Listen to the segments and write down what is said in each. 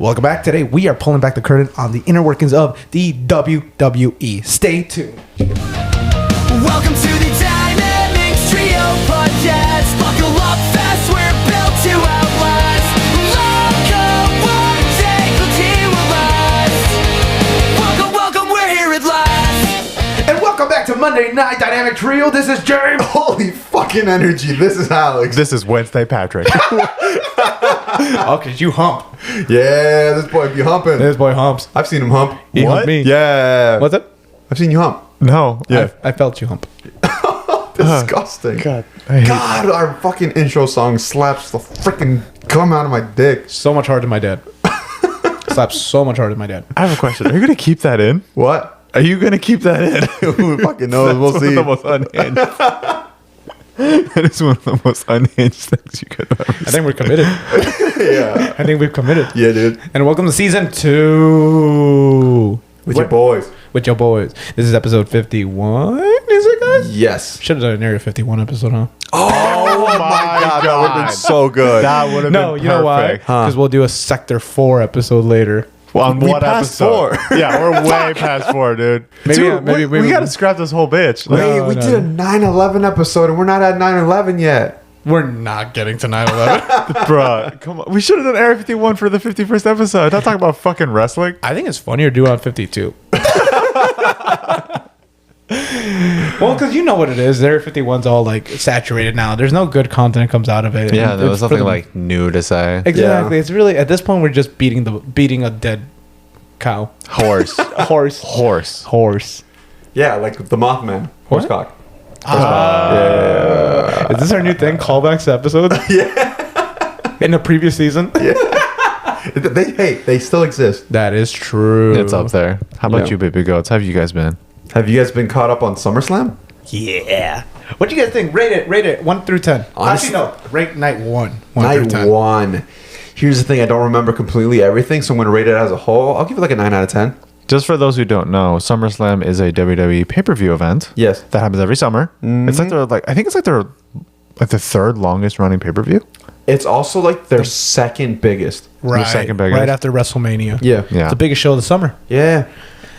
Welcome back. Today we are pulling back the curtain on the inner workings of the WWE. Stay tuned. Welcome to the Dynamics Trio Podcast. Buckle up fast, we're built to outlast. Loco, one day the team will last. Welcome, we're here at last. And welcome back to Monday Night Dynamic Trio. This is James. Holy fucking energy. This is Alex. This is Wednesday Patrick. Oh, cause you hump. Yeah, this boy be humping. This boy humps. I've seen him hump. He humped me. Yeah. What's up? I've seen you hump. No. Yeah. I felt you hump. Disgusting. God. God, our fucking intro song slaps the freaking gum out of my dick. So much harder than my dad. Slaps so much harder than my dad. I have a question. Are you going to keep that in? What? Are you going to keep that in? Who fucking knows? We'll That's see. one of the most unhinged. That is one of the most unhinged things you could have ever I think we're committed. Yeah. I think we've committed. Yeah, dude. And welcome to season 2 With your boys. With your boys. This is episode 51. Is it, guys? Yes. Should have done an Area 51 episode, huh? Oh my God. That would have been so good. That would have No, been you know why? perfect. Because we'll do a Sector 4 episode later. Well, on We what passed episode? 4. Yeah, we're way past 4, dude. Maybe- Dude, maybe- we maybe- got to scrap this whole bitch. Like, Wait, No, we no. did a 9/11 episode and we're not at 9/11 yet. We're not getting to 9/11. bruh, come on. We should have done Area 51 for the 51st episode. Not talking about fucking wrestling. I think it's funnier to do on 52. Well, because you know what it is. Area 51's all like saturated now. There's no good content that comes out of it. Yeah, And there it's was for nothing the- like new to say. Exactly. Yeah. It's really at this point we're just beating a dead cow. Horse. Horse. Yeah, like the Mothman. What? Horsecock. Is this our new thing? Callbacks to episodes? Yeah. In the previous season? They still exist. That is true. It's up there. How about Yeah. you, baby goats? How have you guys been? Have you guys been caught up on SummerSlam? Yeah. What do you guys think? Rate it 1 through 10. Honestly- Actually, no. Rate night 1. 1 Night through 10. 1. Here's the thing, I don't remember completely everything, so I'm going to rate it as a whole. I'll give it like a 9 out of 10. Just for those who don't know, SummerSlam is a WWE pay-per-view event. Yes. That happens every summer. It's like I think it's like their third longest running pay-per-view. It's also like their second biggest. Right. second biggest. Right after WrestleMania. Yeah. Yeah. It's the biggest show of the summer. Yeah.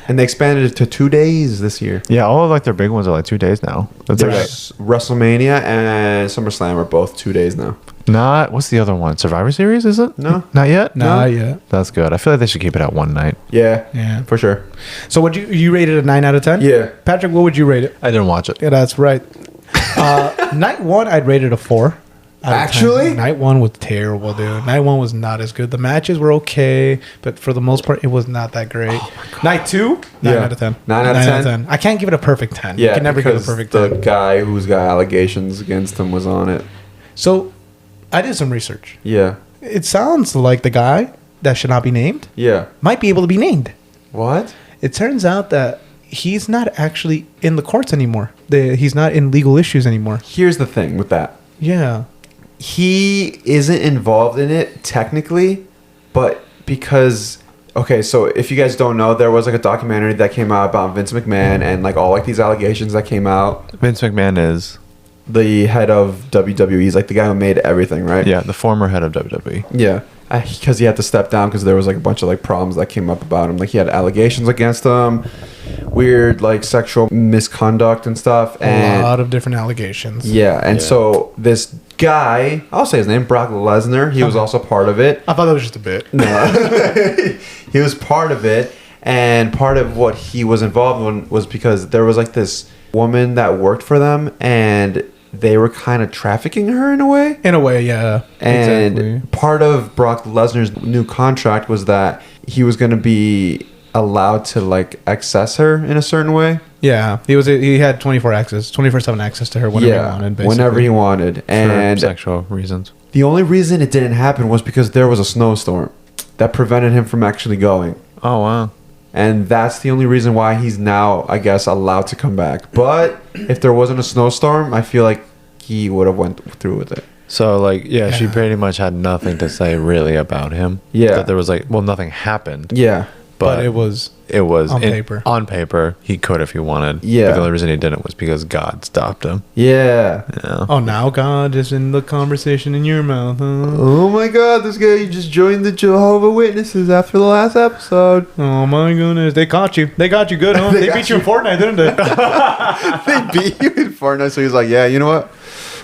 And they expanded it to 2 days this year. Yeah, all of like their big ones are like 2 days now. That's like There's WrestleMania and SummerSlam are both 2 days now. not what's the other one? Survivor Series, is it? No. Not yet? Nah, yeah. That's good. I feel like they should keep it at one night. Yeah. Yeah. For sure. So would you rate it a 9 out of 10? Yeah. Patrick, what would you rate it? I didn't watch it. Yeah, that's right. Night 1, I'd rate it a 4. out of 10. Actually? Night 1 was terrible, dude. Night 1 was not as good. The matches were okay, but for the most part, it was not that great. Night 2, 9 Yeah. out of 10. 9 out of 10? I can't give it a perfect 10. Yeah. You can never give it a because perfect the 10. guy who's got allegations against him was on it. So, I did some research. Yeah. It sounds like the guy that should not be named Yeah. might be able to be named. What? It turns out that he's not actually in the courts anymore. He's not in legal issues anymore. Here's the thing with that. Yeah. He isn't involved in it technically, but because okay, so if you guys don't know, there was like a documentary that came out about Vince McMahon and like all like these allegations that came out. Vince McMahon is The head of WWE, he's like the guy who made everything, right? the former head of WWE. Yeah. Because he had to step down because there was like a bunch of like problems that came up about him. Like he had allegations against him, weird like sexual misconduct and stuff. A And lot of different allegations. yeah, and so this guy, I'll say his name, Brock Lesnar, he was also part of it. I thought that was just a bit. No. He was part of it, and part of what he was involved in was because there was like this woman that worked for them, and they were kind of trafficking her in a way. In a way, yeah. And Exactly. part of Brock Lesnar's new contract was that he was going to be allowed to like access her in a certain way. Yeah, he had 24/7 access to her whenever he wanted. Basically. whenever he wanted. And For sexual reasons. the only reason it didn't happen was because there was a snowstorm that prevented him from actually going. Oh wow. And that's the only reason why he's now, I guess, allowed to come back. But if there wasn't a snowstorm, I feel like he would have went through with it. So like yeah, she Yeah. pretty much had nothing to say really about him. Yeah. That there was like nothing happened. Yeah. but it was on paper. On paper, he could if he wanted. Yeah. But the only reason he didn't was because God stopped him. Yeah. Yeah. Oh, now God is in the conversation in your mouth. Huh? Oh my God, this guy just joined the Jehovah Witnesses after the last episode. Oh my goodness, they caught you. They got you good, huh? They beat you in Fortnite, didn't they? They beat you in Fortnite, so he's like, yeah, you know what?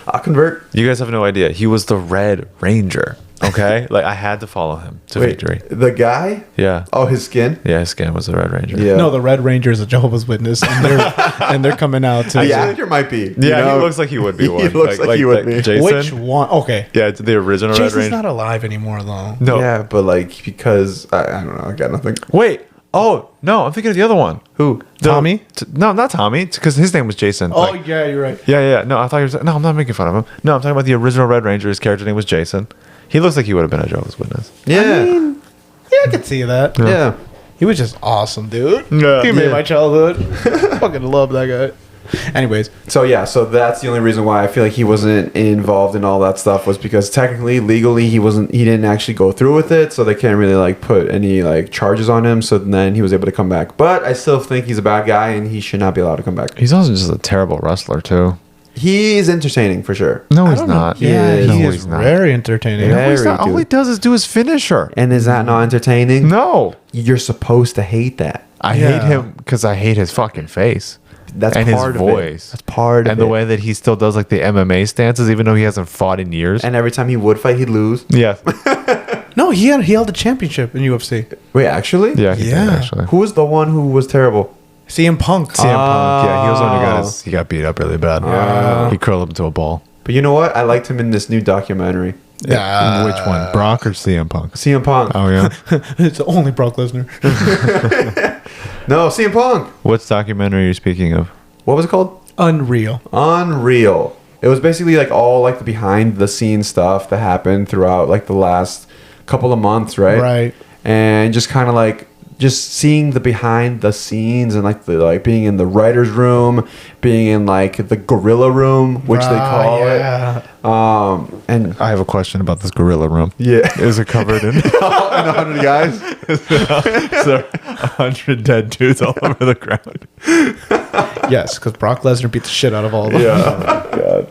I'll convert. You guys have no idea. He was the Red Ranger. Okay? Like, I had to follow him to victory. The guy? Yeah. Oh, his skin? Yeah, his skin was the Red Ranger. Yeah. No, the Red Ranger is a Jehovah's Witness, and they're coming out to. The actor might be. Yeah, he looks like he would be one. He looks like he would be. Jason? Which one? Okay. Yeah, the original Jason's Red Ranger. not alive anymore, though. No. Yeah, but like, because, I don't know, I got nothing. Wait. Oh, no, I'm thinking of the other one. Who? Tommy? No, not Tommy, because his name was Jason. Oh, Like, yeah, you're right. yeah. No, I thought you were. No, I'm not making fun of him. No, I'm talking about the original Red Ranger. His character name was Jason. He looks like he would have been a Jehovah's Witness. Yeah. I mean, yeah, I could see that. Yeah. He was just awesome, dude. Yeah. He made Yeah. my childhood. Fucking love that guy. Anyways, So yeah, so that's the only reason why I feel like he wasn't involved in all that stuff was because technically, legally, he didn't actually go through with it, so they can't really like put any like charges on him. So then he was able to come back. But I still think he's a bad guy and he should not be allowed to come back. He's also just a terrible wrestler, too. He's entertaining for sure. No, I he's don't know. not. Yeah, No, he he's is not. very entertaining. Yeah. No, he's not. Very, All he dude. does is do his finisher. And is that not entertaining? No. You're supposed to hate that. I Yeah. hate him because I hate his fucking face. That's and part his of voice. it. That's part of And it. the way that he still does like the MMA stances, even though he hasn't fought in years. And every time he would fight, he'd lose. Yeah. No, he held the championship in UFC. Wait, actually? Yeah, he did, Yeah. actually. Who was the one who was terrible? CM Punk. CM Punk, yeah, he was the one who Oh. he got beat up really bad. Yeah. He curled up into a ball. But you know what? I liked him in this new documentary. Yeah. Which one? Brock or CM Punk? CM Punk. Oh, yeah. It's only Brock Lesnar. No, CM Punk. What's documentary are you speaking of? What was it called? Unreal. Unreal. It was basically like all like the behind the scenes stuff that happened throughout like the last couple of months, right? Right. And just kind of like just seeing the behind the scenes and like the like being in the writers room, being in like the gorilla room, which they call yeah. it. And I have a question about this gorilla room. yeah, Is it covered in and 100 guys. so 100 dead dudes all over the ground? Yes, because Brock Lesnar beat the shit out of all of them. God.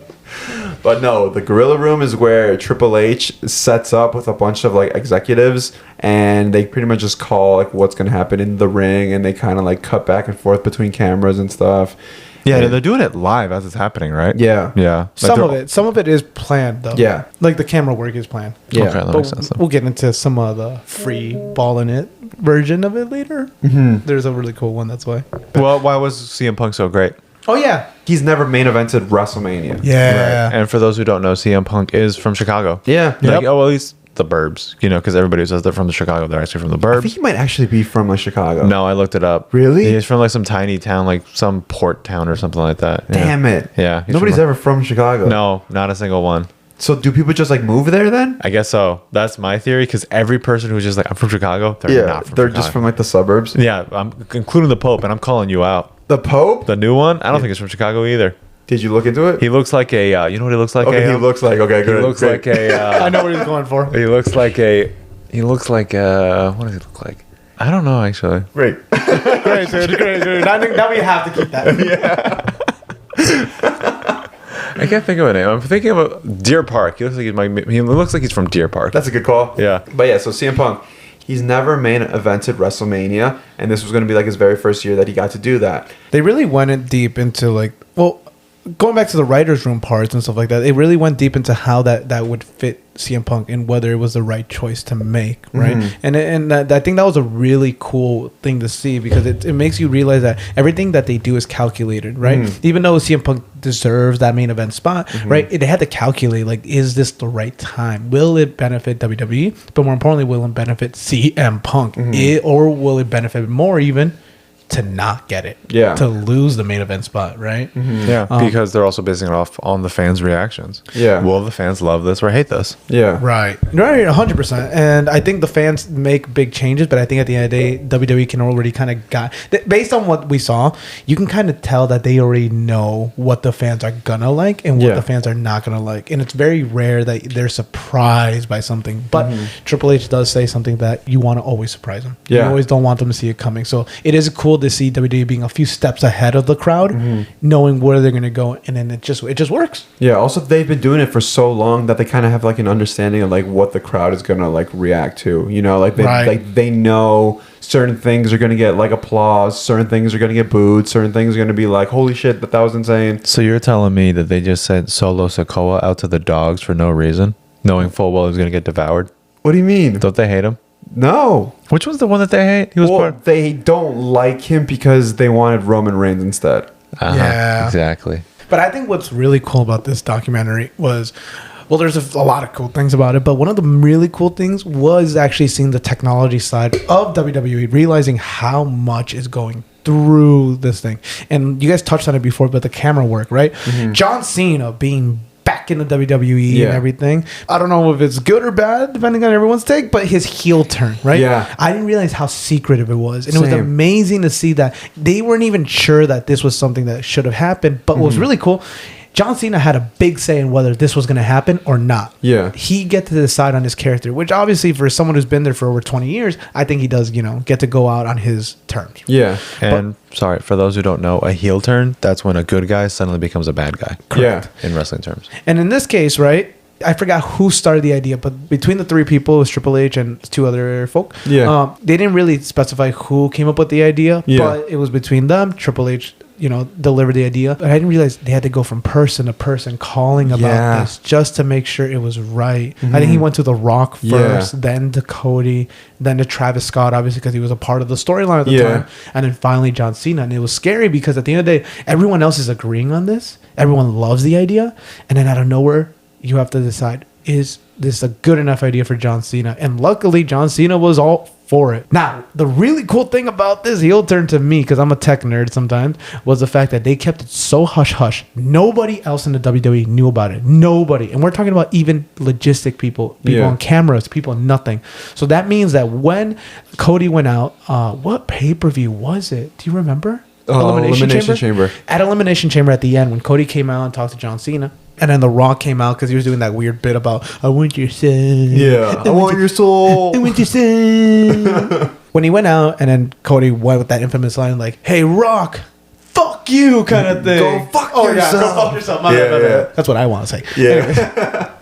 But no, the gorilla room is where Triple H sets up with a bunch of like executives, and they pretty much just call like what's gonna happen in the ring, and they kind of like cut back and forth between cameras and stuff. Yeah, And- they're doing it live as it's happening, right? Yeah. Yeah. Like Some of it is planned though. Yeah. Like the camera work is planned. Yeah. Okay, that makes sense. But we'll get into some of the free ball in it version of it later. Mm-hmm. There's a really cool one. That's why. Well, why was CM Punk so great? Oh yeah. He's never main evented WrestleMania. Yeah. And for those who don't know, CM Punk is from Chicago. Yeah. Like, Yep. oh, well, he's the burbs, you know, because everybody who says they're from the Chicago, they're actually from the I burbs. think he might actually be from like Chicago. No, I looked it up. Really? He's from like some tiny town, like some port town or something like that. Yeah. Damn it. Yeah, he's Nobody's from- ever from Chicago. No, not a single one. So do people just like move there then? I guess so. That's my theory, because every person who's just like, I'm from Chicago, they're not from they're Chicago. just from like the suburbs. Yeah, I'm including the Pope, and I'm calling you out. The Pope? The new one, I don't think it's from Chicago either. Did you look into it? He looks like a, you know what he looks like? Okay, he looks like okay, He good. looks great. like a, I know what he's going for. he looks like a, what does he look like? I don't know, actually. great. Great, dude. Now we have to keep that. I can't think of a name. I'm thinking of a Deer Park. He looks like he's from Deer Park. That's a good call. Yeah. But yeah, so CM Punk, he's never main evented WrestleMania, and this was going to be like his very first year that he got to do that. They really went in deep into like, well, going back to the writers' room parts and stuff like that. They really went deep into how that would fit CM Punk and whether it was the right choice to make, right? And I think that was a really cool thing to see, because it makes you realize that everything that they do is calculated, right? Even though CM Punk deserves that main event spot, right? They had to calculate, like, is this the right time? Will it benefit WWE? But more importantly, will it benefit CM Punk? Or will it benefit more even to not get it. Yeah. To lose the main event spot, right? Yeah, because they're also basing it off on the fans' reactions. Yeah. Will the fans love this or hate this? Yeah. Right, 100%. And I think the fans make big changes, but I think at the end of the day, WWE can already kind of based on what we saw, you can kind of tell that they already know what the fans are gonna like and what Yeah. the fans are not gonna like. And it's very rare that they're surprised by something. But Triple H does say something that you want to always surprise them. You Yeah. always don't want them to see it coming. So it is cool to see WWE being a few steps ahead of the crowd, knowing where they're gonna go, and then it just works. Yeah. Also, they've been doing it for so long that they kind of have like an understanding of like what the crowd is gonna like react to. You know, like they know certain things are gonna get like applause, certain things are gonna get booed, certain things are gonna be like, holy shit, that was insane. So you're telling me that they just sent Solo Sikoa out to the dogs for no reason, knowing full well he's going to get devoured? What do you mean? Don't they hate him? No. Which one's the one that they hate? He was Well, part. they don't like him because they wanted Roman Reigns instead. Yeah. Exactly. But I think what's really cool about this documentary was, well, there's a lot of cool things about it, but one of the really cool things was actually seeing the technology side of WWE, realizing how much is going through this thing. And you guys touched on it before, but the camera work, right? John Cena being back in the WWE and everything. I don't know if it's good or bad, depending on everyone's take, but his heel turn, right? Yeah. I didn't realize how secretive it was. And it was Same. amazing to see that they weren't even sure that this was something that should have happened. But what was really cool, John Cena had a big say in whether this was going to happen or not. Yeah. He get to decide on his character, which obviously for someone who's been there for over 20 years, I think he does, get to go out on his terms. Yeah. And sorry, for those who don't know, a heel turn, that's when a good guy suddenly becomes a bad guy. Correct. In wrestling terms. And in this case, right, I forgot who started the idea, but between the three people, it was Triple H and two other folk. Yeah. They didn't really specify who came up with the idea, but it was between them. Triple H, delivered the idea. But I didn't realize they had to go from person to person calling about this just to make sure it was right. I think he went to The Rock first, then to Cody, then to Travis Scott, obviously, because he was a part of the storyline at the time. And then finally John Cena. And it was scary because at the end of the day, everyone else is agreeing on this. Everyone loves the idea. And then out of nowhere, you have to decide, is this a good enough idea for John Cena? And luckily, John Cena was all for it. Now, the really cool thing about this heel turn to me, because I'm a tech nerd sometimes, was the fact that they kept it so hush-hush. Nobody else in the WWE knew about it. Nobody. And we're talking about even logistic people on cameras, people nothing. So that means that when Cody went out, what pay-per-view was it? Do you remember? Elimination Chamber. At Elimination Chamber at the end, when Cody came out and talked to John Cena, and then The Rock came out because he was doing that weird bit about, I want your son. Yeah. I want your soul. I want your son. When he went out, and then Cody went with that infamous line like, hey, Rock, fuck you kind of thing. Go fuck yourself. Go fuck yourself. My bad. That's what I want to say. Yeah.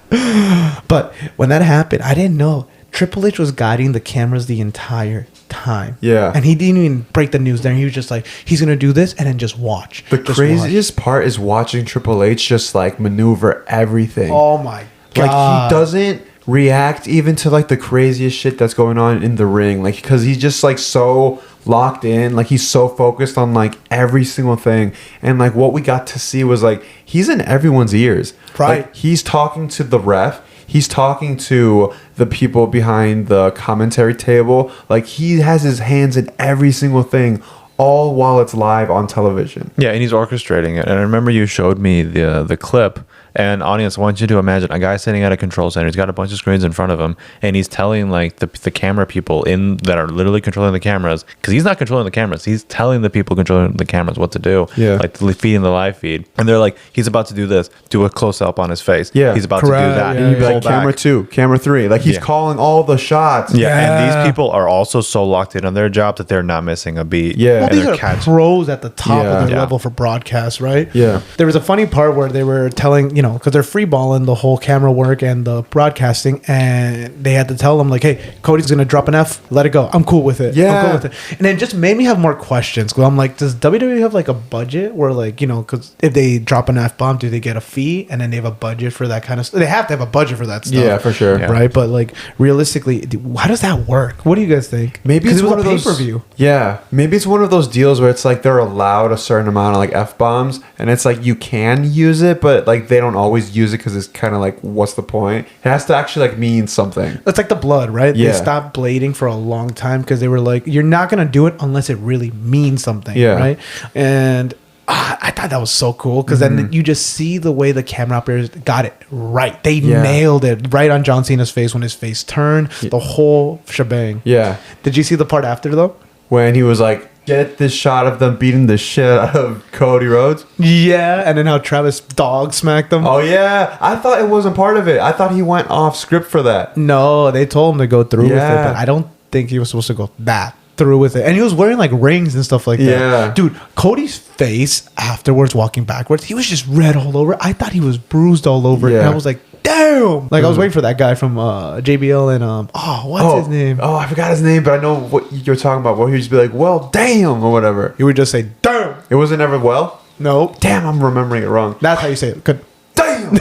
But when that happened, I didn't know. Triple H was guiding the cameras the entire time. Yeah. And he didn't even break the news there. He was just like, he's going to do this and then just watch. The Just craziest part is watching Triple H just like maneuver everything. watch. Oh my God. Like he doesn't react even to like the craziest shit that's going on in the ring. Like because he's just like so locked in. Like he's so focused on like every single thing. And like what we got to see was like he's in everyone's ears. Right. Like, he's talking to the ref. He's talking to the people behind the commentary table. Like he has his hands in every single thing, all while it's live on television. Yeah, and he's orchestrating it. And I remember you showed me the clip. And audience, I want you to imagine a guy sitting at a control center. He's got a bunch of screens in front of him, and he's telling like the camera people that are literally controlling the cameras, because he's not controlling the cameras. He's telling the people controlling the cameras what to do. Yeah. Like feeding the live feed, and they're like, he's about to do this. Do a close up on his face. Yeah. He's about Correct. to do that. Yeah, And you'd be Pull like, camera back. 2, camera 3. Like he's Yeah. calling all the shots. Yeah, and Yeah. these people are also so locked in on their job that they're not missing a beat. Yeah. Well, and these they're are catching. pros at the top of their Yeah. level for broadcast, right? Yeah. There was a funny part where they were telling, because they're freeballing the whole camera work and the broadcasting, and they had to tell them, like, hey, Cody's going to drop an F, let it go. I'm cool with it. Yeah. I'm cool with it. And it just made me have more questions. Because I'm like, does WWE have like a budget where, like, because if they drop an F-bomb, do they get a fee? And then they have a budget for that kind of stuff. They have to have a budget for that stuff. Yeah, for sure. Yeah. Right? But, like, realistically, how does that work? What do you guys think? Maybe 'Cause it's it was one a of those pay-per-view. Yeah, maybe it's one of those deals where it's like they're allowed a certain amount of like F bombs, and it's like you can use it, but like they don't don't always use it because it's kind of like, what's the point? It has to actually like mean something. It's like the blood, right? Yeah. They stopped blading for a long time because they were like, you're not going to do it unless it really means something, Yeah. right? And I thought that was so cool because then you just see the way the camera operators got it right. They nailed it right on John Cena's face when his face turned, the whole shebang. Yeah. Did you see the part after, though? When he was like, get this shot of them beating the shit out of Cody Rhodes. Yeah, and then how Travis dog smacked them. Oh, yeah. I thought it wasn't part of it. I thought he went off script for that. No, they told him to go through with it, Yeah. but I don't think he was supposed to go that through with it. And he was wearing like rings and stuff like that. Yeah. Dude, Cody's face afterwards, walking backwards, he was just red all over. I thought he was bruised all over. Yeah. And I was like, damn. Like I was waiting for that guy from JBL and what's his name? Oh, I forgot his name, but I know what you're talking about. Where he'd just be like, well, damn, or whatever. He would just say, damn. It wasn't ever well? No. Damn, I'm remembering it wrong. That's how you say it. Good. Damn.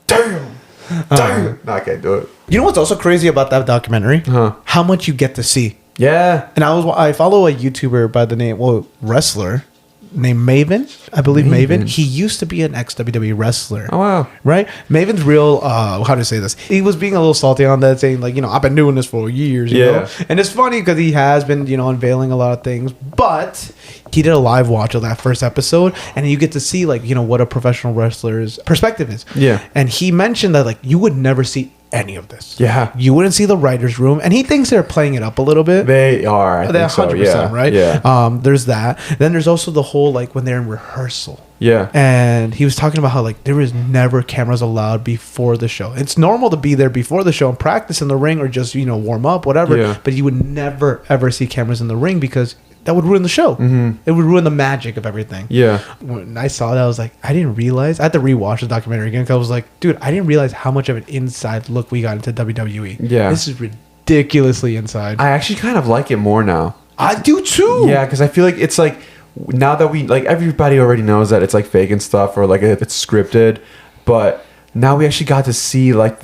Damn. Damn. No, I can't do it. You know what's also crazy about that documentary? Huh. How much you get to see. Yeah. And I follow a YouTuber by the name, wrestler named Maven. I believe Maven. He used to be an ex-WWE wrestler. Oh, wow. Right? Maven's real, how to say this? He was being a little salty on that, saying like, I've been doing this for years, you know? And it's funny because he has been, unveiling a lot of things, but he did a live watch of that first episode and you get to see like, what a professional wrestler's perspective is. Yeah. And he mentioned that like, you would never see any of this. Yeah. You wouldn't see the writer's room. And he thinks they're playing it up a little bit. They are. I They're think so. 100%, Yeah. right? Yeah. There's that. Then there's also the whole like when they're in rehearsal. Yeah. And he was talking about how like there was never cameras allowed before the show. It's normal to be there before the show and practice in the ring or just warm up, whatever. Yeah. But you would never ever see cameras in the ring because that would ruin the show. It would ruin the magic of everything. Yeah. When I saw that, I was like, I didn't realize. I had to rewatch the documentary again because I was like, dude, I didn't realize how much of an inside look we got into WWE. Yeah. This is ridiculously inside. I actually kind of like it more now. I do too. Yeah, because I feel like it's like now that we like everybody already knows that it's like fake and stuff or like it's scripted, but now we actually got to see like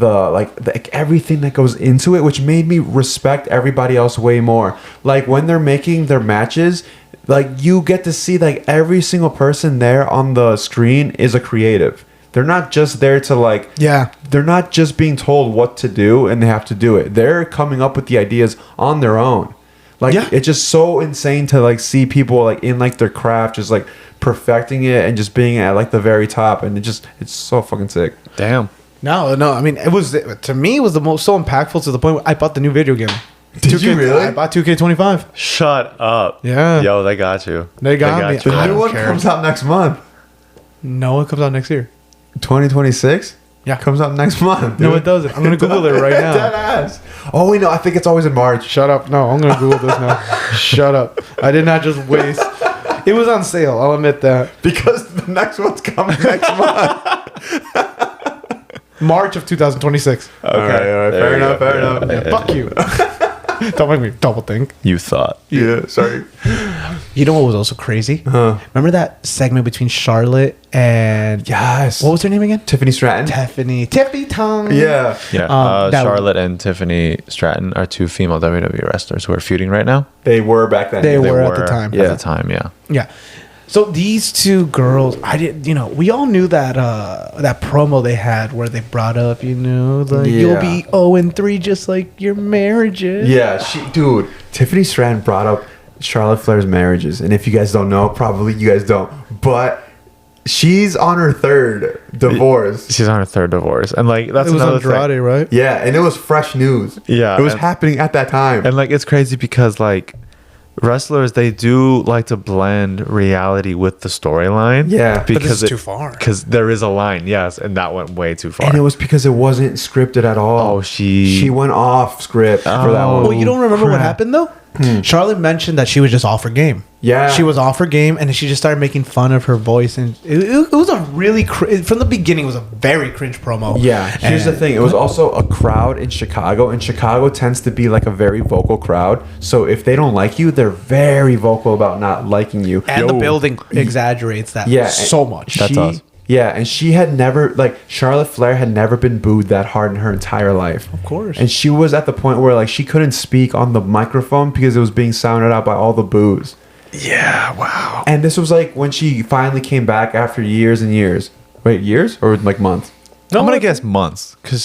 everything that goes into it, which made me respect everybody else way more. Like when they're making their matches, like you get to see like every single person there on the screen is a creative. They're not just there to like they're not just being told what to do and they have to do it. They're coming up with the ideas on their own. Like it's just so insane to like see people like in like their craft just like perfecting it and just being at like the very top, and it's so fucking sick. Damn. No. I mean, it was to me it was the most so impactful to the point where I bought the new video game. Did you really? I bought 2K25. Shut up. Yeah. Yo, they got you. They got me. you. The I new don't one care. comes out next month. No, it comes out next year. 2026? Yeah. Comes out next month. No, dude. it doesn't. I'm gonna Google it right now. Dead ass. Oh wait, no, I think it's always in March. Shut up. No, I'm gonna Google this now. Shut up. I did not just waste. It was on sale. I'll admit that. Because the next one's coming next month. March of 2026. Okay, all right, fair enough. Yeah, fuck you. Don't make me double think. You thought. Yeah, sorry. You know what was also crazy? Remember that segment between Charlotte and Yes. what was her name again? Tiffany Stratton? Tiffy Tongue. Yeah. Yeah. that- Charlotte and Tiffany Stratton are two female WWE wrestlers who are feuding right now. They were back then. They were at the time. At the time, yeah. Yeah. So these two girls, we all knew that that promo they had where they brought up, like you'll be 0-3 just like your marriages. Yeah, dude, Tiffany Stratton brought up Charlotte Flair's marriages. And if you guys don't know, probably you guys don't. But she's on her third divorce. She's on her third divorce. And like that's It was another Andrade, thing. right? Yeah, and it was fresh news. Yeah, It was and- happening at that time. And like it's crazy because like wrestlers, they do like to blend reality with the storyline. Yeah. But this because is too far. Because there is a line, yes, and that went way too far. And it was because it wasn't scripted at all. Oh, she went off script for that one. Well, you don't remember what crap. happened though? Charlotte mentioned that she was just off her game. Yeah. She was off her game, and then she just started making fun of her voice, and it was a really from the beginning. It was a very cringe promo. Yeah, here's the thing. It was also a crowd in Chicago, and Chicago tends to be like a very vocal crowd. So if they don't like you, they're very vocal about not liking you. And the building exaggerates that so much. That's us. Yeah, and she had never, like, Charlotte Flair had never been booed that hard in her entire life. Of course. And she was at the point where, like, she couldn't speak on the microphone because it was being sounded out by all the boos. Yeah, wow. And this was, like, when she finally came back after years and years. Wait, years or like months? I'm gonna guess months because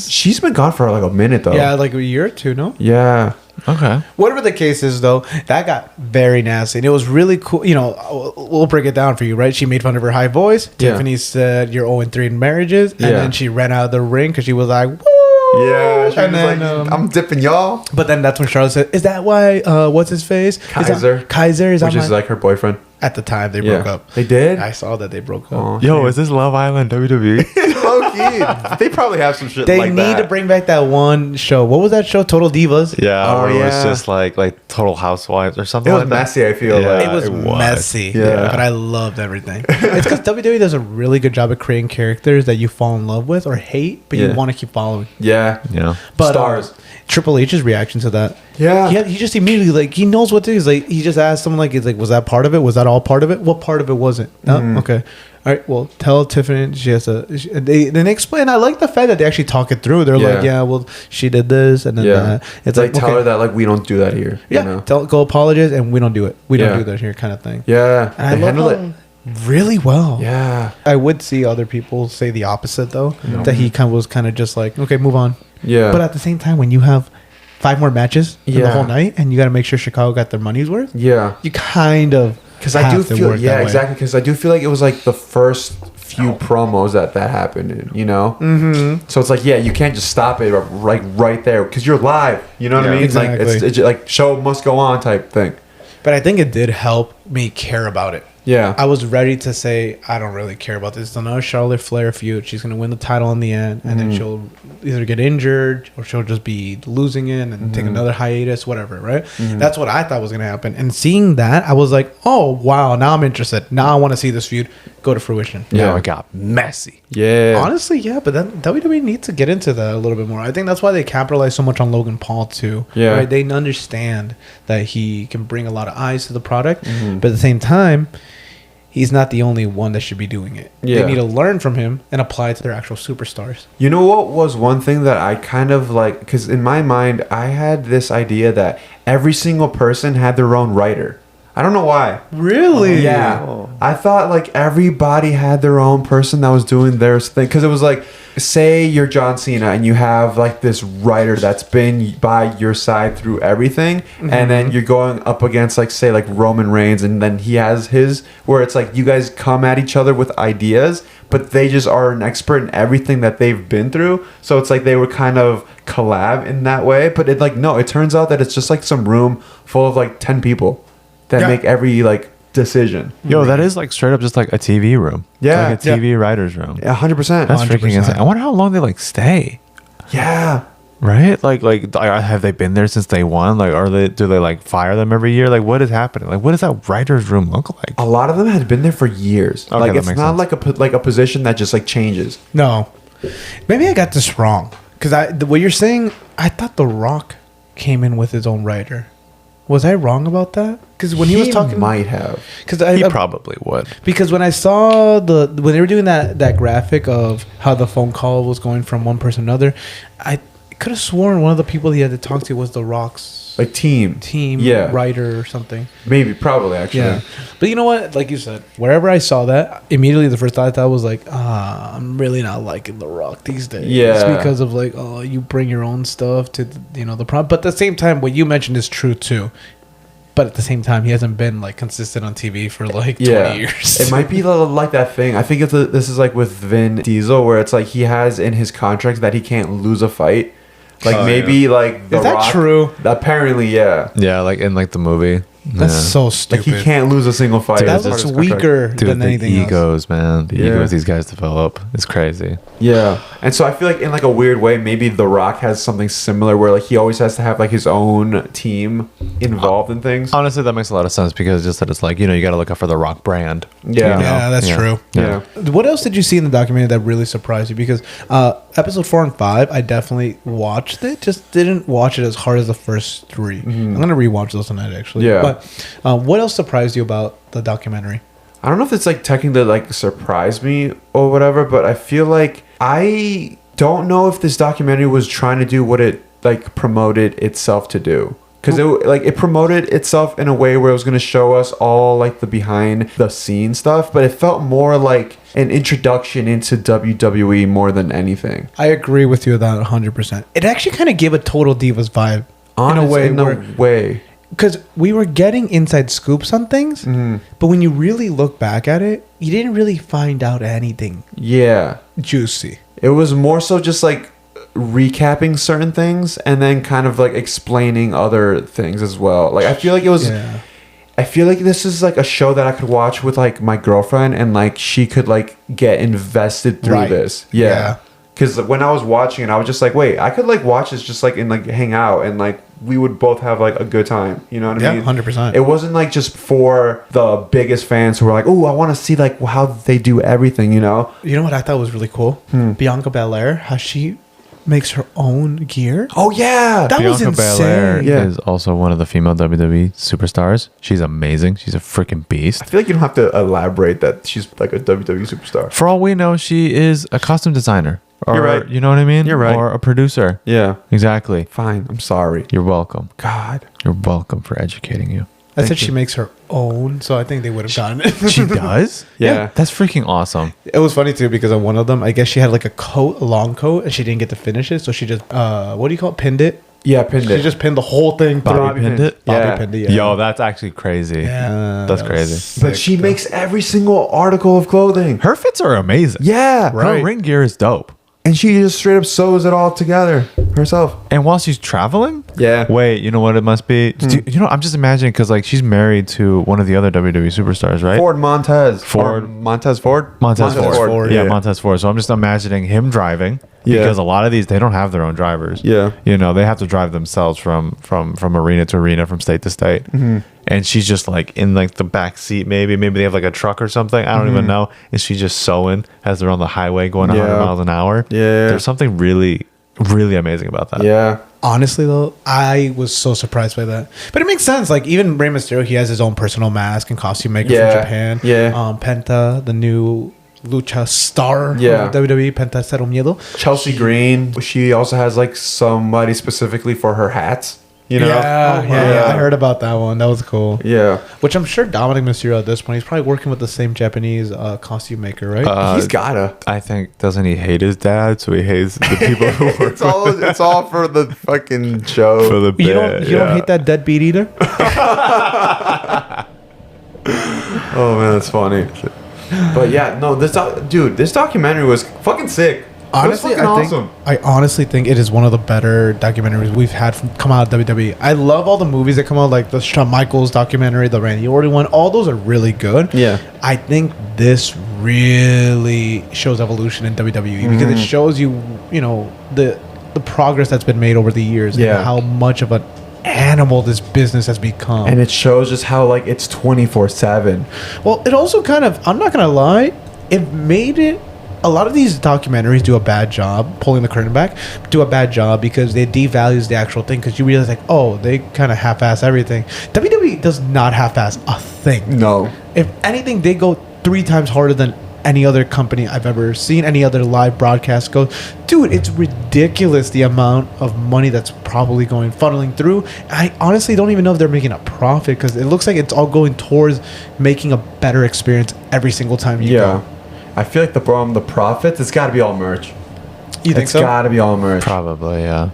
She's been gone for like a minute though. Yeah, like a year or two, no? Yeah. okay. Whatever the case is, though, that got very nasty. And it was really cool. You know, we'll break it down for you, right? She made fun of her high voice. Yeah. Tiffany said, you're 0-3 in marriages. And Yeah. then she ran out of the ring because she was like, woo! Yeah. She And was then, like, I'm dipping y'all. but then that's when Charlotte said, is that why, what's his face? Kaiser. Kaiser is Which is like her boyfriend. At the time, they Yeah. broke up. They did? I saw that they broke up. Aw. Yo, is this Love Island WWE? Low-key. They probably have some shit They like that. need to bring back that one show. What was that show? Total Divas? Yeah, Oh, where it was yeah. just like Total Housewives or something. It was like that. messy, I feel Yeah. like. It was messy, Yeah. but I loved everything. It's because WWE does a really good job of creating characters that you fall in love with or hate, but Yeah. you want to keep following. Yeah. Yeah. But Stars. Triple H's reaction to that, Yeah. he just immediately like he knows what to do. He's like he just asked someone like he's like, was that part of it? Was that all part of it? What part of it wasn't? No, okay. All right, well, tell Tiffany she has to. Then they explain. I like the fact that they actually talk it through. They're like, Yeah. yeah, well, she did this, and then that. It's like, tell okay, her that like we don't do that here. yeah, You know? go apologize, and we don't do it. We Yeah. don't do that here, kind of thing. Yeah. And I They love handle how really well. Yeah. I would see other people say the opposite though. That he was kind of just like, okay, move on. Yeah. But at the same time, when you have 5 more matches in the Yeah. whole night, and you got to make sure Chicago got their money's worth, Yeah. you kind of Because I do have to feel, work yeah, that way. exactly. Because I do feel like it was like the first few promos that happened in, you know? Mm-hmm. So it's like, yeah, you can't just stop it like right there because you're live. You know what I Yeah. mean? Exactly. Like, it's like show must go on type thing. But I think it did help me care about it. Yeah. I was ready to say I don't really care about this. It's another Charlotte Flair feud. She's gonna win the title in the end, and then she'll either get injured or she'll just be losing it and take another hiatus, whatever. Right? That's what I thought was gonna happen. And seeing that, I was like, oh wow, now I'm interested. Now I want to see this feud go to fruition. Yeah, Yeah. it got messy. Yeah. Honestly, yeah, but then WWE needs to get into that a little bit more. I think that's why they capitalize so much on Logan Paul too. Yeah. Right? They understand that he can bring a lot of eyes to the product, but at the same time, he's not the only one that should be doing it. Yeah. They need to learn from him and apply it to their actual superstars. You know what was one thing that I kind of like, because in my mind, I had this idea that every single person had their own writer. I don't know why. Really? Yeah. I thought like everybody had their own person that was doing their thing. Because it was like, say you're John Cena and you have like this writer that's been by your side through everything. And then you're going up against like, say like Roman Reigns. And then he has his, where it's like you guys come at each other with ideas, but they just are an expert in everything that they've been through. So it's like they were kind of collab in that way. But it like, no, it turns out that it's just like some room full of like 10 people that Yeah. make every like decision. Yo, that is like straight up just like a TV room. It's Yeah. like a TV writer's room. 100%. That's freaking 100%. insane. I wonder how long they like stay. Yeah. Right? Like have they been there since day one? Like do they like fire them every year? Like what is happening? Like what does that writer's room look like? A lot of them had been there for years. Okay, like that it's makes not sense. like a position that just like changes. No. Maybe I got this wrong. Because what you're saying, I thought The Rock came in with his own writer. Was I wrong about that? Because when he was talking, might have. because He probably would. because when I saw when they were doing that graphic of how the phone call was going from one person to another, I could have sworn one of the people he had to talk to was The Rock's Like team. Yeah. writer or something. Maybe, probably actually. Yeah, but you know what? Like you said, wherever I saw that, immediately the first thought I thought was like, I'm really not liking The Rock these days. Yeah. It's because of like, oh, you bring your own stuff to the problem. But at the same time, what you mentioned is true too. But at the same time, he hasn't been like consistent on TV for like 20 years. It might be like that thing. I think this is like with Vin Diesel, where it's like he has in his contract that he can't lose a fight. Like maybe like The Is that Rock- true? Apparently, yeah. Yeah, like in like the movie. That's Yeah. so Like stupid. he can't lose a single fight. That as part looks of his contract. weaker Dude, than the anything else. egos, man. The Yeah. egos these guys develop is crazy. Yeah. And so I feel like in like a weird way, maybe The Rock has something similar where like he always has to have like his own team involved in things. Honestly, that makes a lot of sense because just that it's like, you got to look out for the Rock brand. Yeah. you know? Yeah, that's true. Yeah. What else did you see in the documentary that really surprised you? Because episode 4 and 5, I definitely watched it, just didn't watch it as hard as the first 3. I'm gonna rewatch those tonight, actually. Yeah. But what else surprised you about the documentary? I don't know if it's like technically like surprised me or whatever, but I feel like I don't know if this documentary was trying to do what it like promoted itself to do. because it promoted itself in a way where it was going to show us all like the behind the scenes stuff, but it felt more like an introduction into WWE more than anything. I agree with you on that 100%. It actually kind of gave a Total Divas vibe In a way. Because we were getting inside scoops on things, but when you really look back at it, you didn't really find out anything juicy. It was more so just like recapping certain things and then kind of like explaining other things as well. Like I feel like it was I feel like this is like a show that I could watch with like my girlfriend and like she could like get invested through this. Yeah. Because when I was watching it, I was just like, wait, I could like watch this just like and like hang out and like we would both have like a good time. You know what I mean? 100%. It wasn't like just for the biggest fans who were like, oh, I want to see like how they do everything, you know? You know what I thought was really cool? Bianca Belair, how she makes her own gear. Oh, yeah. That was Bianca insane. Belair is also one of the female WWE superstars. She's amazing. She's a freaking beast. I feel like you don't have to elaborate that she's like a WWE superstar. For all we know, she is a costume designer. Or, You're right. You know what I mean? You're right. Or a producer. Yeah. Exactly. Fine. I'm sorry. You're welcome. God. You're welcome for educating you. I said she makes her own, so I think they would have gotten it. She does? Yeah. That's freaking awesome. It was funny too because on one of them, I guess she had like a long coat, and she didn't get to finish it, so she just what do you call it? Pinned it. Yeah, pinned She it. just pinned the whole thing. Bobby pinned it? Bobby pinned it. Yeah. Yo, that's actually crazy. Yeah, That's that was crazy. sick, But she though. makes every single article of clothing. Her fits are amazing. Yeah. Right. Her ring gear is dope. And she just straight up sews it all together herself. And while she's traveling? Yeah. Wait, you know what it must be? You know, I'm just imagining because like she's married to one of the other WWE superstars, right? Ford Montez. Ford. Or Montez Ford? Montez Ford. Yeah. Yeah, Montez Ford. So I'm just imagining him driving Yeah. because a lot of these they don't have their own drivers. Yeah. You know, they have to drive themselves from arena to arena, from state to state. And she's just like in like the back seat, maybe they have like a truck or something. I don't even know. And she's just sewing as they're on the highway going 100 miles an hour. Yeah. There's something really, really amazing about that. Yeah. Honestly, though, I was so surprised by that. But it makes sense. Like, even Rey Mysterio, he has his own personal mask and costume maker from Japan. Yeah. Penta, the new lucha star of WWE, Penta Cero Miedo. Chelsea Green. She also has like somebody specifically for her hats. You know? Yeah, I heard about that one. That was cool. Yeah. Which I'm sure Dominic Mysterio at this point, he's probably working with the same Japanese costume maker, right? He's gotta. I think, doesn't he hate his dad? So he hates the people who work It's all for the fucking show. for the bit. you don't hate that deadbeat either? Oh man, that's funny. But yeah, no, this documentary was fucking sick. Honestly, it was fucking I honestly think it is one of the better documentaries we've had come out of WWE. I love all the movies that come out, like the Shawn Michaels documentary, the Randy Orton one. All those are really good. Yeah. I think this really shows evolution in WWE because it shows you know, the progress that's been made over the years Yeah. and how much of an animal this business has become. And it shows just how like it's 24/7. Well, it also kind of, I'm not gonna lie, it made it. A lot of these documentaries do a bad job pulling the curtain back. Do a bad job because they devalues the actual thing. Because you realize like, oh, they kind of half-ass everything. WWE does not half-ass a thing. No. If anything, they go 3 times harder than any other company I've ever seen. Any other live broadcast goes. Dude, it's ridiculous the amount of money that's probably funneling through. I honestly don't even know if they're making a profit because it looks like it's all going towards making a better experience every single time you go. I feel like the profits, it's got to be all merch. You think It's so? got to be all merch. Probably, yeah.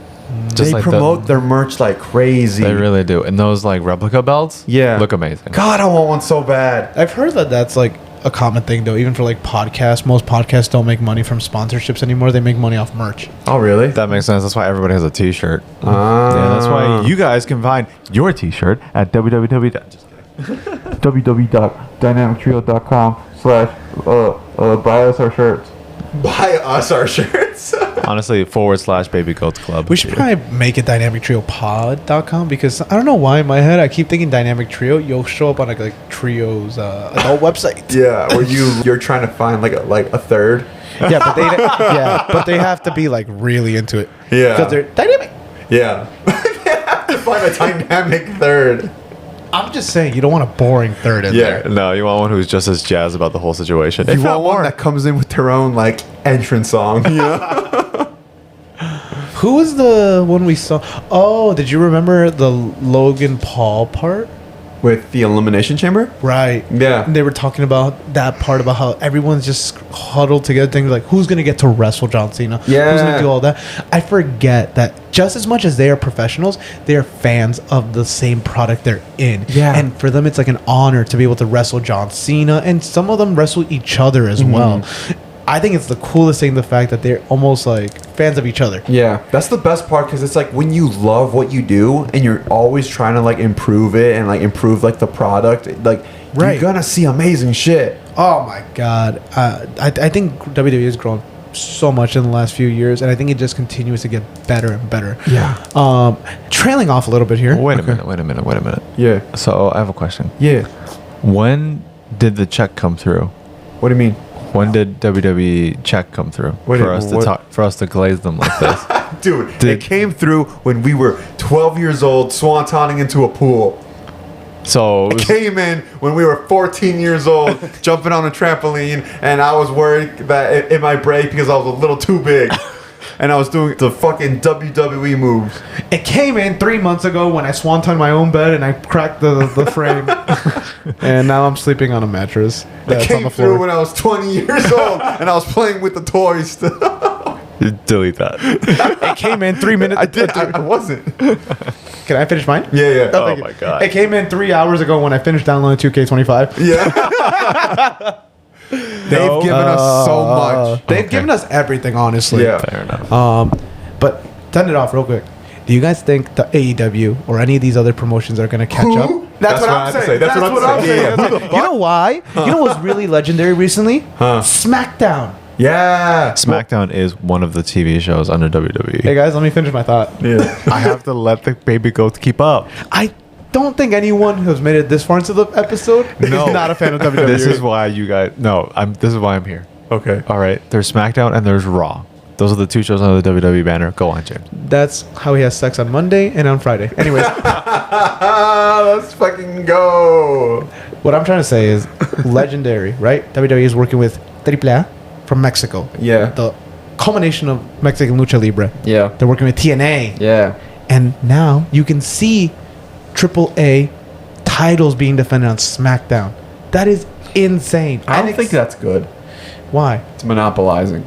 They promote their merch like crazy. They really do. And those like replica belts, look amazing. God, I want one so bad. I've heard that that's like a common thing though, even for like podcasts. Most podcasts don't make money from sponsorships anymore. They make money off merch. Oh, really? That makes sense. That's why everybody has a T-shirt. Yeah, that's why you guys can find your T-shirt at www.dynamictrio.com/buy us our shirts. Buy us our shirts. Honestly, /Baby Goats Club. We should probably make it dynamictriopod.com because I don't know why in my head I keep thinking Dynamic Trio. You'll show up on like Trio's adult website. Yeah, where you're trying to find like a third. But they have to be like really into it. Yeah. Because they're dynamic. Yeah. They have to find a dynamic third. I'm just saying you don't want a boring third in there. No, you want one who's just as jazzed about the whole situation. You want one that comes in with their own like entrance song. You know? Who was the one we saw? Oh, did you remember the Logan Paul part? With the Elimination Chamber? Right. Yeah. And they were talking about that part about how everyone's just huddled together. Things like, who's going to get to wrestle John Cena? Yeah. Who's going to do all that? I forget that just as much as they are professionals, they are fans of the same product they're in. Yeah. And for them, it's like an honor to be able to wrestle John Cena. And some of them wrestle each other as well. I think it's the coolest thing, the fact that they're almost like fans of each other. Yeah, that's the best part because it's like when you love what you do and you're always trying to like improve it and like improve like the product, like Right. you're gonna see amazing shit. Oh my God. I think WWE has grown so much in the last few years, and I think it just continues to get better and better. Yeah. Trailing off a little bit here. Wait a minute. Yeah. So I have a question. Yeah. When did the check come through? What do you mean? When did WWE check come through What for did- us to what- talk, for us to glaze them like this? Dude, it Did- came through when we were 12 years old, swantoning into a pool. So it was- Came in when we were 14 years old, jumping on a trampoline, and I was worried that it might break because I was a little too big. And I was doing the fucking WWE moves. It came in 3 months ago when I swantoned my own bed and I cracked the frame. And now I'm sleeping on a mattress It that's on came the through floor. when I was 20 years old, and I was playing with the toys. delete that. It came in 3 minutes. I wasn't. Can I finish mine? Yeah, yeah. Oh thank you. my God. It came in 3 hours ago when I finished downloading 2K25. Yeah. They've given us so much. They've given us everything, honestly. Yeah. Fair enough. But turn it off real quick. Do you guys think the AEW or any of these other promotions are going to catch up? That's what I'm saying. That's what I'm saying. Yeah, That's what- You know why? You know what's really legendary recently? SmackDown. Yeah. SmackDown is one of the TV shows under WWE. Hey guys, let me finish my thought. Yeah. I have to let the baby goats keep up. I don't think anyone who's made it this far into the episode No. is not a fan of WWE. This is why you guys. No, this is why I'm here. Okay. All right, there's SmackDown and there's Raw. Those are the two shows under the WWE banner. Go on, James. That's how he has sex on Monday and on Friday. Anyways, Let's fucking go. what I'm trying to say is legendary, right? WWE is working with AAA from Mexico. Yeah. The culmination of Mexican Lucha Libre. Yeah. They're working with TNA. Yeah. And now you can see AAA titles being defended on SmackDown. That is insane. I don't think that's good. Why? It's monopolizing.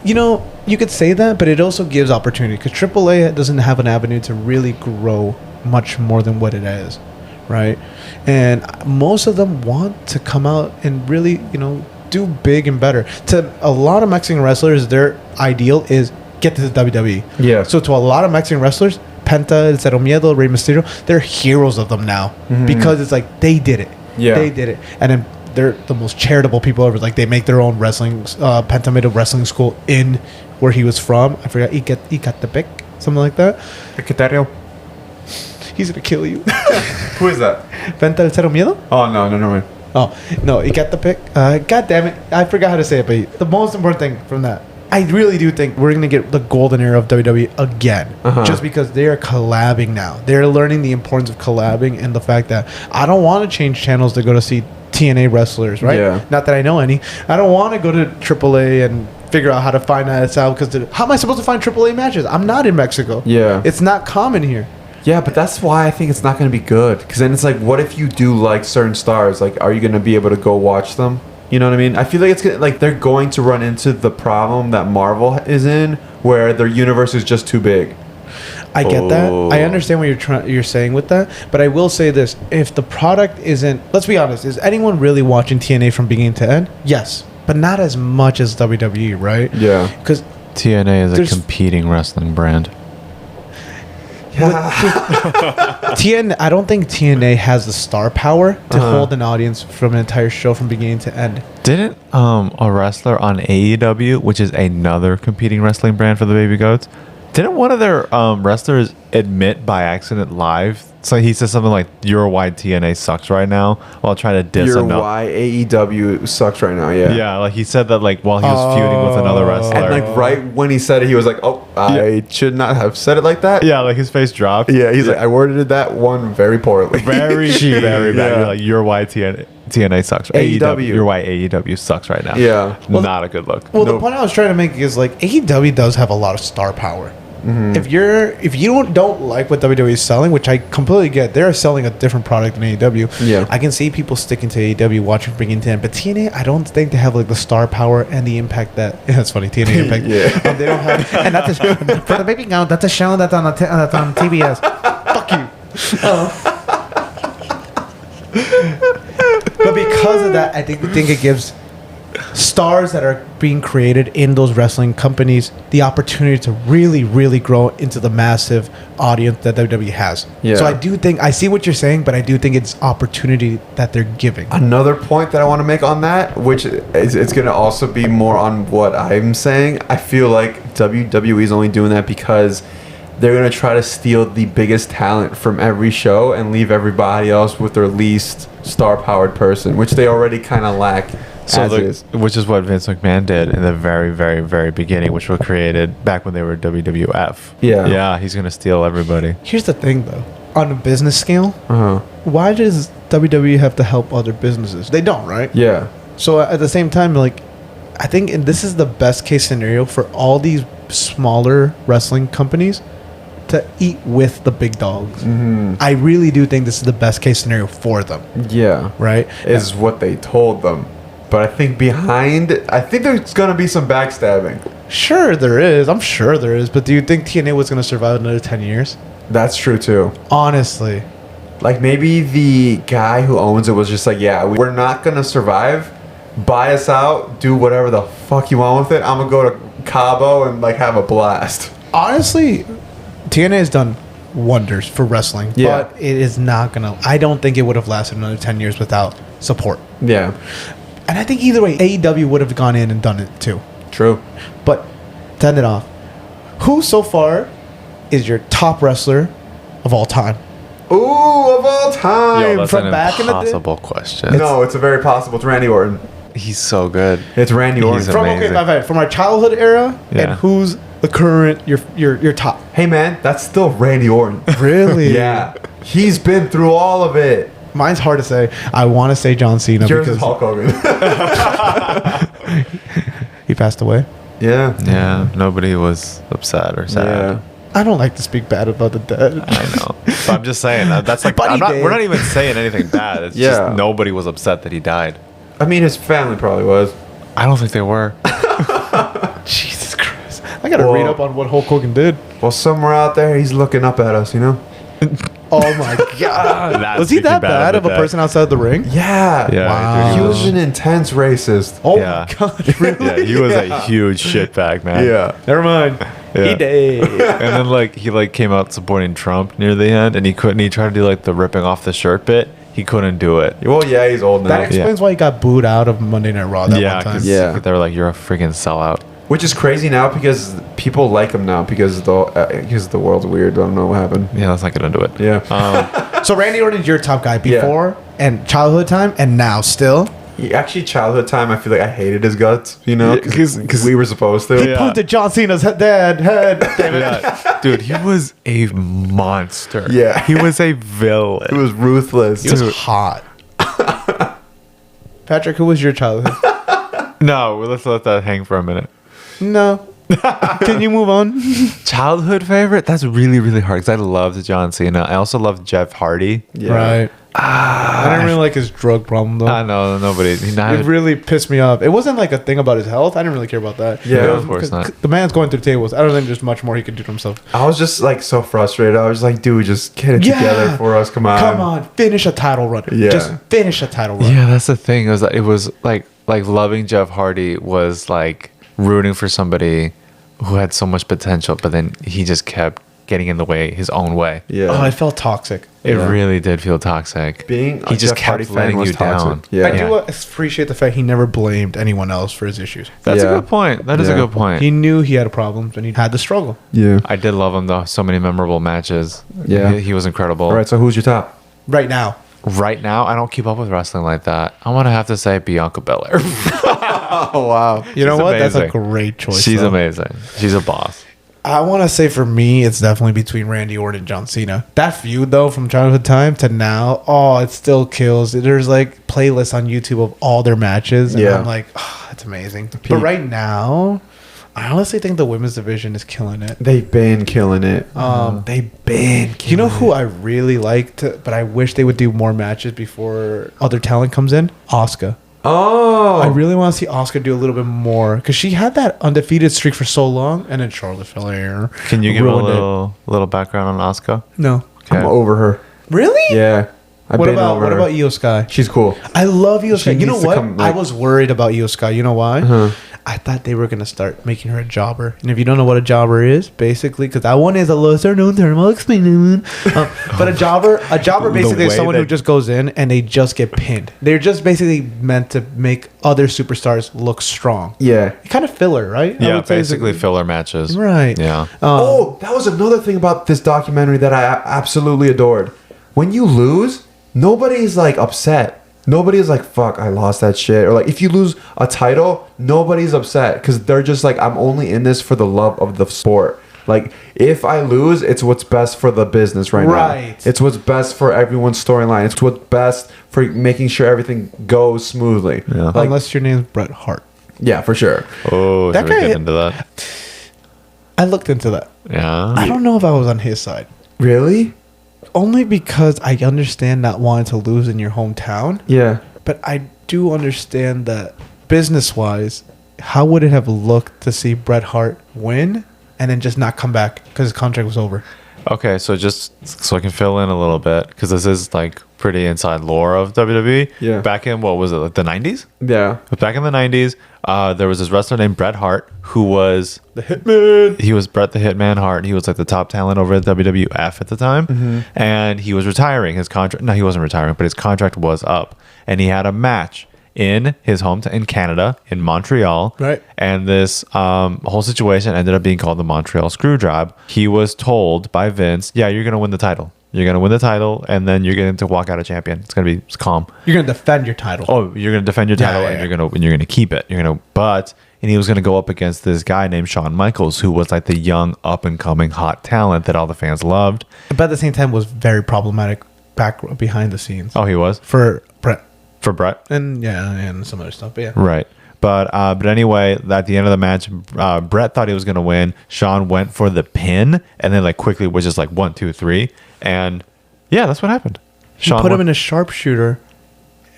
You know, you could say that, but it also gives opportunity because AAA doesn't have an avenue to really grow much more than what it is, right? And most of them want to come out and really, do big and better. To a lot of Mexican wrestlers, their ideal is get to the WWE. Yeah. So to a lot of Mexican wrestlers, Penta, El Cero Miedo, Rey Mysterio, they're heroes of them now because it's like they did it. Yeah. They did it. And then they're the most charitable people ever. Like they make their own wrestling. Penta made a wrestling school in where he was from. I forgot. Ecatepec, something like that. He's gonna kill you. Who is that? Penta El Cero Miedo. Oh, no, never mind. Oh no, Ecatepec. God damn it, I forgot how to say it. But the most important thing from that, I really do think we're gonna get the golden era of WWE again, just because they are collabing now. They're learning the importance of collabing and the fact that I don't want to change channels to go to see TNA wrestlers, right? Yeah. Not that I know any. I don't want to go to AAA and figure out how to find that out because how am I supposed to find AAA matches? I'm not in Mexico. Yeah. It's not common here. Yeah, but that's why I think it's not going to be good. Because then it's like, what if you do like certain stars? Like, are you going to be able to go watch them? You know what I mean? I feel like it's gonna, like they're going to run into the problem that Marvel is in, where their universe is just too big. I get that. I understand what you're saying with that, but I will say this: if the product isn't, let's be honest, is anyone really watching TNA from beginning to end? Yes, but not as much as WWE, right? Yeah. Because TNA is a There's- competing wrestling brand. I don't think TNA has the star power to hold an audience from an entire show from beginning to end. Didn't a wrestler on AEW, which is another competing wrestling brand for the Baby Goats, didn't one of their wrestlers admit by accident live? So he said something like, "You're why TNA sucks right now," while trying to diss You're another. why AEW sucks right now, yeah. Yeah, like he said that like while he was feuding with another wrestler. And like right when he said it, he was like, "Oh, I should not have said it like that." yeah, like his face dropped. Yeah, he's like, "I worded that one very poorly." very very bad. Yeah. You're like, "You're why TNA sucks." AEW. You're why AEW sucks right now. Yeah. not a good look. Well, the Nope. point I was trying to make is like AEW does have a lot of star power. If you don't like what WWE is selling, which I completely get, they're selling a different product than AEW. Yeah. I can see people sticking to AEW, watching bringing TNA, but TNA, I don't think they have like the star power and the impact that. Yeah, that's funny. TNA impact. Yeah. They don't have, and that's a show for the baby count. That's a show that's on that's on TBS. Fuck you. But because of that, I think it gives stars that are being created in those wrestling companies the opportunity to really, really grow into the massive audience that WWE has. Yeah. So I do think I see what you're saying, but I do think it's opportunity that they're giving. Another point that I want to make on that, which it's going to also be more on what I'm saying. I feel like WWE is only doing that because they're going to try to steal the biggest talent from every show and leave everybody else with their least star-powered person, which they already kind of lack. Which is what Vince McMahon did in the very, very, very beginning, which was created back when they were WWF. Yeah. Yeah, he's going to steal everybody. Here's the thing, though. On a business scale, Uh-huh. why does WWE have to help other businesses? They don't, right? Yeah. So at the same time, like, I think this is the best case scenario for all these smaller wrestling companies to eat with the big dogs. I really do think this is the best case scenario for them, Yeah. right? Is what they told them. But I think there's going to be some backstabbing. Sure there is. I'm sure there is. But do you think TNA was going to survive another 10 years? That's true, too. Honestly. Like, maybe the guy who owns it was just like, yeah, we're not going to survive. Buy us out. Do whatever the fuck you want with it. I'm going to go to Cabo and, like, have a blast. Honestly, TNA has done wonders for wrestling. Yeah. But it is not going to... I don't think it would have lasted another 10 years without support. Yeah. And I think either way, AEW would have gone in and done it too. True. But to end it off, who so far is your top wrestler of all time? Ooh, of all time. Yo, that's from an back in the day? impossible question. No, it's a very possible. It's Randy Orton. He's so good. It's Randy Orton. He's From amazing. from our childhood era, Yeah. and who's the current your top? Hey, man, that's still Randy Orton. Really? Yeah. He's been through all of it. Mine's hard to say. I want to say John Cena Yours is because Hulk Hogan. he passed away. Yeah. Yeah, nobody was upset or sad. Yeah. I don't like to speak bad about the dead. I know. But I'm just saying that's like But he did. we're not even saying anything bad. It's Yeah. just nobody was upset that he died. I mean, his family probably was. I don't think they were. Jesus Christ! I gotta Well- read up on what Hulk Hogan did. Well, somewhere out there, he's looking up at us, you know? Oh my God! That's Was he speaking that bad of a dead. person outside the ring? Yeah. Yeah, Wow. He was an intense racist. Oh Yeah. my God! Really? Yeah, he was a huge shitbag, man. Yeah. Never mind. Yeah. He did. And then he came out supporting Trump near the end, and he couldn't. He tried to do like the ripping off the shirt bit. He couldn't do it. Well, yeah, he's old now. That explains why he got booed out of Monday Night Raw that Yeah, one time. because Yeah. they were like, "You're a freaking sellout." Which is crazy now because people like him now because the world's weird. I don't know what happened. Yeah, let's not get into it. Yeah. So Randy Orton's your top guy before and childhood time and now still. Actually, childhood time, I feel like I hated his guts, you know? Yeah, 'cause we were supposed to. Yeah. Punted John Cena's head. Damn it. Yeah, dude, he was a monster. Yeah. he was a villain. It was ruthless. He was hot. Patrick, who was your childhood? No, let's let that hang for a minute. No. Can you move on? Childhood favorite? That's really, really hard because I loved John Cena. I also loved Jeff Hardy. Yeah. Right. I didn't really like his drug problem though. I know nobody. It really pissed me off. It wasn't like a thing about his health. I didn't really care about that. Yeah, It was of course because not. The man's going through tables. I don't think there's much more he could do to himself. I was just like so frustrated. I was like, dude, just get it together for us. Come on. Come on. Finish a title run. Yeah. Just finish a title run. Yeah, that's the thing. It was like loving Jeff Hardy was like rooting for somebody who had so much potential, but then he just kept getting in the way his own way. Yeah. Oh, I felt toxic. It Yeah. really did feel toxic. Being a he just Jeff Hardy kept fan letting was you down. toxic. Yeah. I do appreciate the fact he never blamed anyone else for his issues. That's Yeah. a good point. That is a Yeah. good point. He knew he had problems and he had to struggle. Yeah. I did love him though. So many memorable matches. Yeah. He was incredible. All right, so who's your top? Right now. Right now, I don't keep up with wrestling like that. I want to have to say Bianca Belair. Oh, wow. You know She's what? That's a amazing. great choice. She's though. amazing. She's a boss. I want to say for me, it's definitely between Randy Orton and John Cena. That feud, though, from childhood time to now, it still kills. There's like playlists on YouTube of all their matches. And Yeah. I'm like, it's amazing. But right now, I honestly think the women's division is killing it. They've been killing it. They've been. You know who I really liked, but I wish they would do more matches before other talent comes in? Asuka. Oh, I really want to see Asuka do a little bit more because she had that undefeated streak for so long, and then Charlotte Flair. Can you give a ruined it. little background on Asuka? No. Okay. I'm over her. Really? Yeah, I've What been about over her. Io Sky? She's cool. I love Io Sky. You know needs to what? come, like- I was worried about Io Sky. You know why? Uh-huh. I thought they were gonna start making her a jobber. And if you don't know what a jobber is, basically, because that one is a lesser known term, I'll explain it. But a jobber basically is way someone who that- just goes in and they just get pinned. They're just basically meant to make other superstars look strong. Yeah. Kind of filler, right? I Yeah, would say it's- basically filler matches. Right. Yeah. Oh, that was another thing about this documentary that I absolutely adored. When you lose, nobody's like upset. Nobody's like, fuck, I lost that shit. Or like, if you lose a title, nobody's upset because they're just like, I'm only in this for the love of the sport. Like, if I lose, it's what's best for the business right now. Right. It's what's best for everyone's storyline. It's what's best for making sure everything goes smoothly. Yeah. Like, Unless your name's Bret Hart. yeah, for sure. Oh, That should we guy- get into that? I looked into that. Yeah. I don't know if I was on his side. Really? Only because I understand not wanting to lose in your hometown. Yeah. But I do understand that business-wise, how would it have looked to see Bret Hart win and then just not come back because his contract was over? Okay, so just so I can fill in a little bit because this is like pretty inside lore of WWE. Yeah. Back in what was it, like the 90s? Yeah. But back in the 90s, there was this wrestler named Bret Hart who was The Hitman. he was Bret the Hitman Hart. He was like the top talent over at WWF at the time, and he was retiring. His contract, no, he wasn't retiring, but his contract was up, and he had a match in his hometown in Canada, in Montreal. Right. And this whole situation ended up being called the Montreal Screwjob. He was told by Vince, "Yeah, you're gonna win the title. You're gonna win the title, and then you're going to walk out a champion. It's gonna be calm. You're going to defend your title. Oh, you're gonna defend your Yeah, title, yeah, and yeah. you're gonna keep it. And he was gonna go up against this guy named Shawn Michaels, who was like the young, up and coming hot talent that all the fans loved. But at the same time was very problematic back behind the scenes Oh, he was for Bret. for Bret. And yeah, and some other stuff. But yeah. Right. But anyway, at the end of the match, Bret thought he was going to win. Sean went for the pin and then like quickly was just like 1, 2, 3. And yeah, that's what happened. He put him in a sharpshooter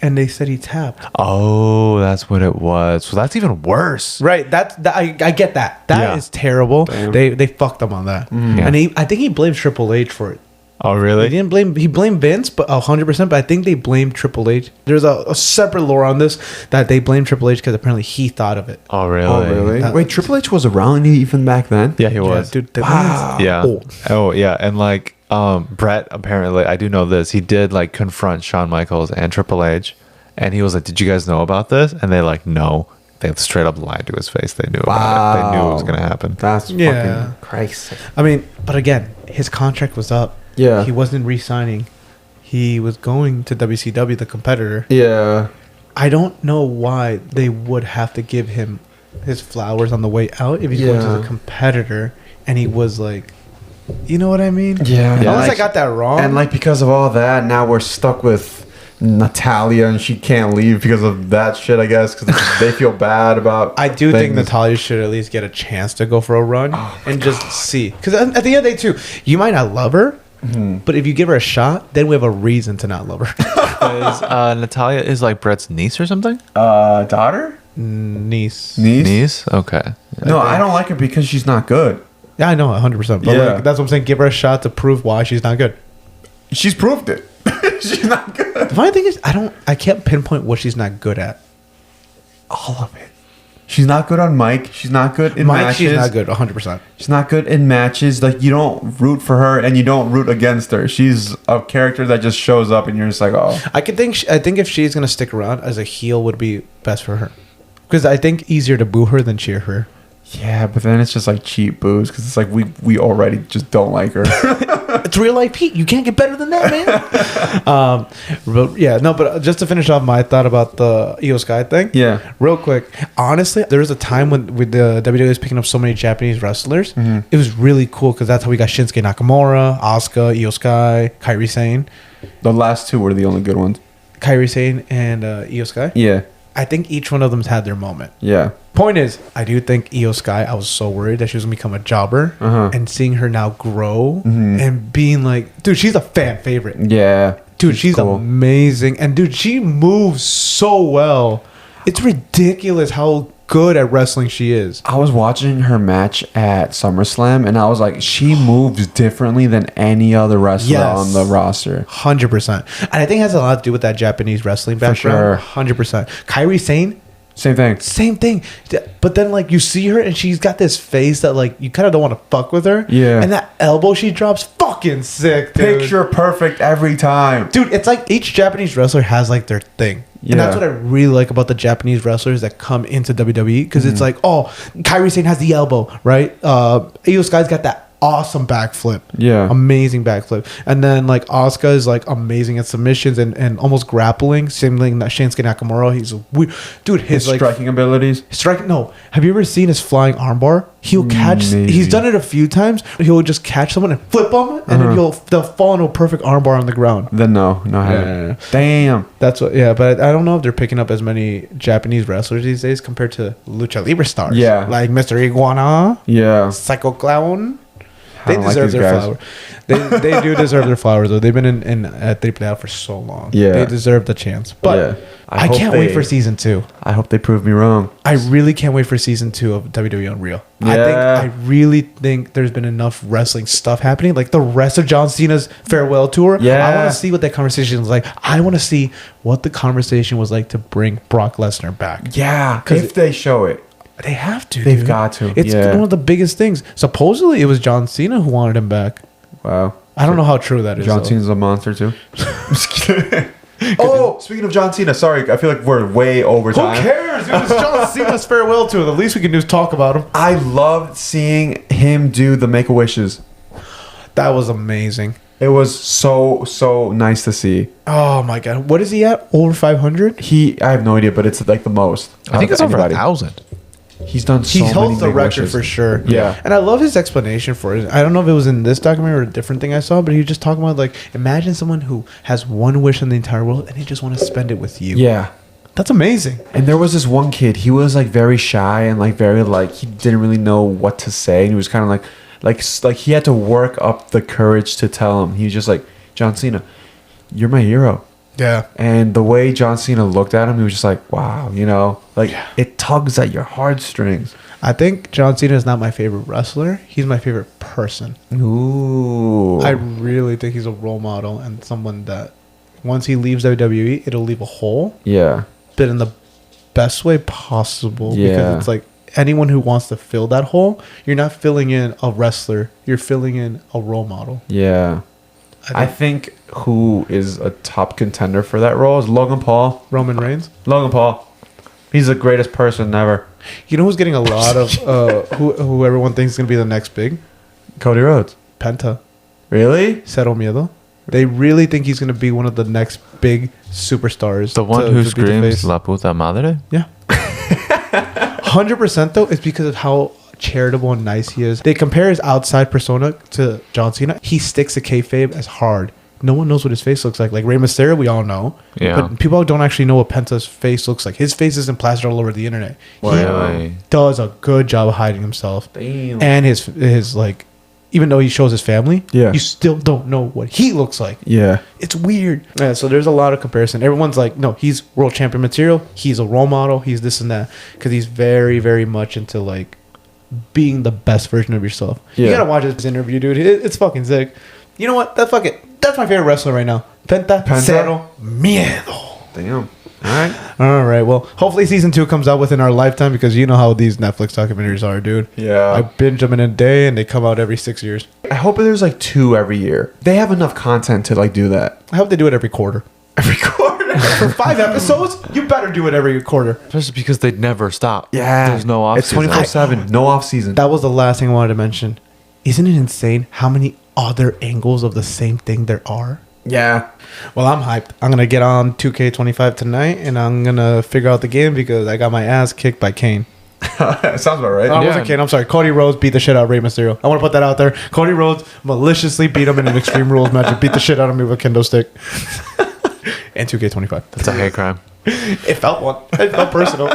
and they said he tapped. Oh, that's what it was. So that's even worse. Right. I get that. That is Yeah. terrible. Damn. They fucked him on that. Yeah. And I think he blamed Triple H for it. Oh, He really? didn't blame. He blamed Vince, but 100%. But I think they blamed Triple H. There's a separate lore on this that they blamed Triple H because apparently he thought of it. Oh, really? Oh, really? That- Wait, Triple H was around even back then? Yeah, he was. dude. The Wow. man's Yeah. old. Oh, yeah. And like Bret apparently, I do know this. He did like confront Shawn Michaels and Triple H, and he was like, "Did you guys know about this?" And they like, "No." They straight up lied to his face. They knew about it. They knew it was gonna happen. That's Yeah. fucking Christ. I mean, but again, his contract was up. Yeah. He wasn't re-signing. He was going to WCW, the competitor. Yeah. I don't know why they would have to give him his flowers on the way out if he's going to Yeah. the competitor and he was like, you know what I mean? Yeah. Unless Like- I got that wrong. And like because of all that, now we're stuck with Natalia, and she can't leave because of that shit. I guess because they feel bad about. I do think things. Natalia should at least get a chance to go for a run Oh and just see. Because at the end of the day, too, you might not love her, but if you give her a shot, then we have a reason to not love her. Natalia is like Bret's niece or something. Daughter, Niece. niece. Okay. No, I don't like her because she's not good. Yeah, I know, 100%. But Yeah. like, that's what I'm saying. Give her a shot to prove why she's not good. She's proved it. She's not good. The funny thing is, I can't pinpoint what she's not good at. All of it. She's not good on mic. She's not good in Mike, matches. she's not good, 100%. She's not good in matches. Like you don't root for her and you don't root against her. She's a character that just shows up and you're just like, oh. I think if she's gonna stick around as a heel, would be best for her. Because I think easier to boo her than cheer her. Yeah, but then it's just like cheap boos because it's like we already just don't like her. It's real life Pete. You can't get better than that, man. But yeah, no. But just to finish off my thought about the Io Sky thing. Yeah. Real quick. Honestly, there was a time when with the WWE was picking up so many Japanese wrestlers. It was really cool because that's how we got Shinsuke Nakamura, Asuka, Io Sky, Kairi Sane. The last two were the only good ones. Kairi Sane and Io Sky. Yeah. I think each one of them's had their moment. Yeah. Point is, I do think Io Sky, I was so worried that she was going to become a jobber. And seeing her now grow and being like, dude, she's a fan favorite. Yeah. Dude, she's cool. amazing. And dude, she moves so well. It's ridiculous how good at wrestling she is. I was watching her match at SummerSlam, and I was like, she moves differently than any other wrestler on the roster. 100%. And I think it has a lot to do with that Japanese wrestling background. sure. 100%. Kairi Sane, Same thing. same thing. But then, like, you see her, and she's got this face that, like, you kind of don't want to fuck with her. Yeah. And that elbow she drops, fucking sick, dude. Picture perfect every time. Dude, it's like each Japanese wrestler has, like, their thing. Yeah. And that's what I really like about the Japanese wrestlers that come into WWE. Because it's like, oh, Kairi Sane has the elbow, right? Io Sky's got that awesome backflip. Yeah. Amazing backflip. And then, like, Asuka is, like, amazing at submissions and almost grappling. Same thing that Shinsuke Nakamura. He's a weird... Dude, his, like... striking abilities. No. Have you ever seen his flying armbar? He'll catch... Maybe. He's done it a few times. He'll just catch someone and flip them. And then they'll fall into a perfect armbar on the ground. Then no, I haven't. Yeah. Damn. That's what... Yeah, but I don't know if they're picking up as many Japanese wrestlers these days compared to Lucha Libre stars. Yeah. Like Mr. Iguana, Yeah. Psycho Clown. I They don't like deserve these their guys. flower. They do deserve their flowers, though. They've been in AAA for so long. Yeah. They deserve the chance. But Yeah. I I hope can't wait they- for season 2. I hope they prove me wrong. I really can't wait for season 2 of WWE Unreal. Yeah. I really think there's been enough wrestling stuff happening. Like the rest of John Cena's farewell tour. Yeah. I want to see what that conversation was like. I want to see what the conversation was like to bring Brock Lesnar back. Yeah. 'Cause If they show it. They have to. They've dude. got to, It's yeah. one of the biggest things. Supposedly, it was John Cena who wanted him back. Wow. I don't know how true that is. John though. Cena's a monster too. Oh, speaking of John Cena, sorry, I feel like we're way over Who time. cares? It was John Cena's farewell tour. The least we can do is talk about him. I loved seeing him do the Make-A-Wishes. That was amazing. It was so nice to see. Oh my god, what is he at? Over 500? I have no idea, but it's like the most. I think out it's of over anybody. 1,000. He's done so He many holds the record Make-A-Wishes. for sure. Yeah. And I love his explanation for it. I don't know if it was in this documentary or a different thing I saw, but he was just talking about, like, imagine someone who has one wish in the entire world and they just want to spend it with you. Yeah. That's amazing. And there was this one kid, he was like very shy and like very like he didn't really know what to say, and he was kind of like he had to work up the courage to tell him. He was just like, John Cena, you're my hero. Yeah. And the way John Cena looked at him, he was just like, wow, like it tugs at your heartstrings. I think John Cena is not my favorite wrestler. He's my favorite person. Ooh. I really think he's a role model and someone that once he leaves WWE, it'll leave a hole, Yeah. but in the best way possible. Yeah. Because it's like anyone who wants to fill that hole, you're not filling in a wrestler, you're filling in a role model. Yeah. I think who is a top contender for that role is Logan Paul. Roman Reigns. Logan Paul. He's the greatest person ever. You know who's getting a lot of who everyone thinks is gonna be the next big? Cody Rhodes. Penta. Really? Cero Miedo. They really think he's gonna be one of the next big superstars. The one to who beat the screams face. La puta madre? Yeah. 100% though, it's because of how charitable and nice he is. They compare his outside persona to John Cena. He sticks to kayfabe as hard. No one knows what his face looks like. Like Rey Mysterio, we all know. Yeah. But people don't actually know what Penta's face looks like. His face isn't plastered all over the internet. Really? He does a good job of hiding himself. Damn. And his like, even though he shows his family, Yeah. you still don't know what he looks like. Yeah. It's weird. Yeah, so there's a lot of comparison. Everyone's like, no, he's world champion material. He's a role model. He's this and that. Because he's very, very much into like being the best version of yourself. You Yeah. gotta watch this interview, dude. It's fucking sick. You know what? Fuck it. That's my favorite wrestler right now. Penta. Cero Miedo. Damn. All right. All right. Well, hopefully season 2 comes out within our lifetime because you know how these Netflix documentaries are, dude. Yeah. I binge them in a day and they come out every 6 years. I hope there's like 2 every year. They have enough content to like do that. I hope they do it every quarter. Every quarter. For 5 episodes, you better do it every quarter. Especially because they'd never stop. Yeah. There's no off It's 24/7. No off season. That was the last thing I wanted to mention. Isn't it insane how many other angles of the same thing there are? Yeah. Well, I'm hyped. I'm going to get on 2K25 tonight and I'm going to figure out the game because I got my ass kicked by Kane. Sounds about right. Oh, it wasn't Kane. I'm sorry. Cody Rhodes beat the shit out of Rey Mysterio. I want to put that out there. Cody Rhodes maliciously beat him in an Extreme Rules match and beat the shit out of me with a kendo stick. And 2K25. That's a hate crime. It felt one. It felt personal.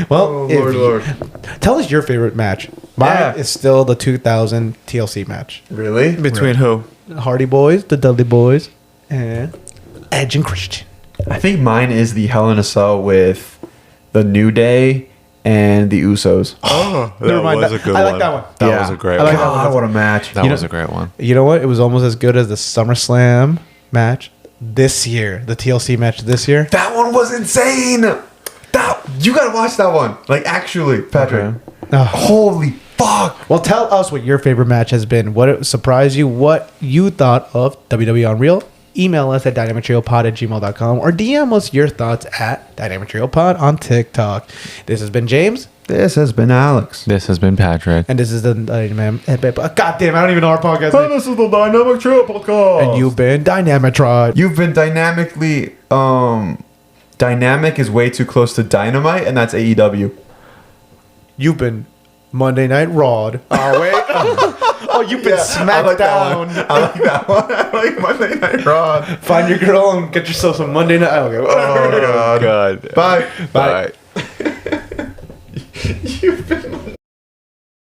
Well, tell us your favorite match. Mine is still the 2000 TLC match. Really? Between who? Hardy Boys, the Dudley Boys, and Edge and Christian. I think mine is the Hell in a Cell with the New Day and the Usos. Oh, Never mind, was a good I one. like that one. That was a great I like one. that one. God, what a match. That You was know- a great one. You know what? It was almost as good as the SummerSlam match this year. The TLC match this year. That one was insane. You gotta watch that one. Like, actually, Patrick. Oh. Holy fuck. Well, tell us what your favorite match has been. What it surprised you? What you thought of WWE Unreal? Email us at dynamictriopod@gmail.com or DM us your thoughts at dynamictriopod on TikTok. This has been James. This has been Alex. This has been Patrick. And this is the God damn, I don't even know our podcast name. This is the Dynamic Trio Podcast. And you've been Dynamitrod. You've been dynamically, dynamic is way too close to dynamite, and that's AEW. You've been Monday Night Raw. Oh, wait. Oh, you've been SmackDown. I like that one. I like Monday Night Raw. Find your girl and get yourself some Monday Night. Okay. Oh, God. God. Bye. Bye. You've been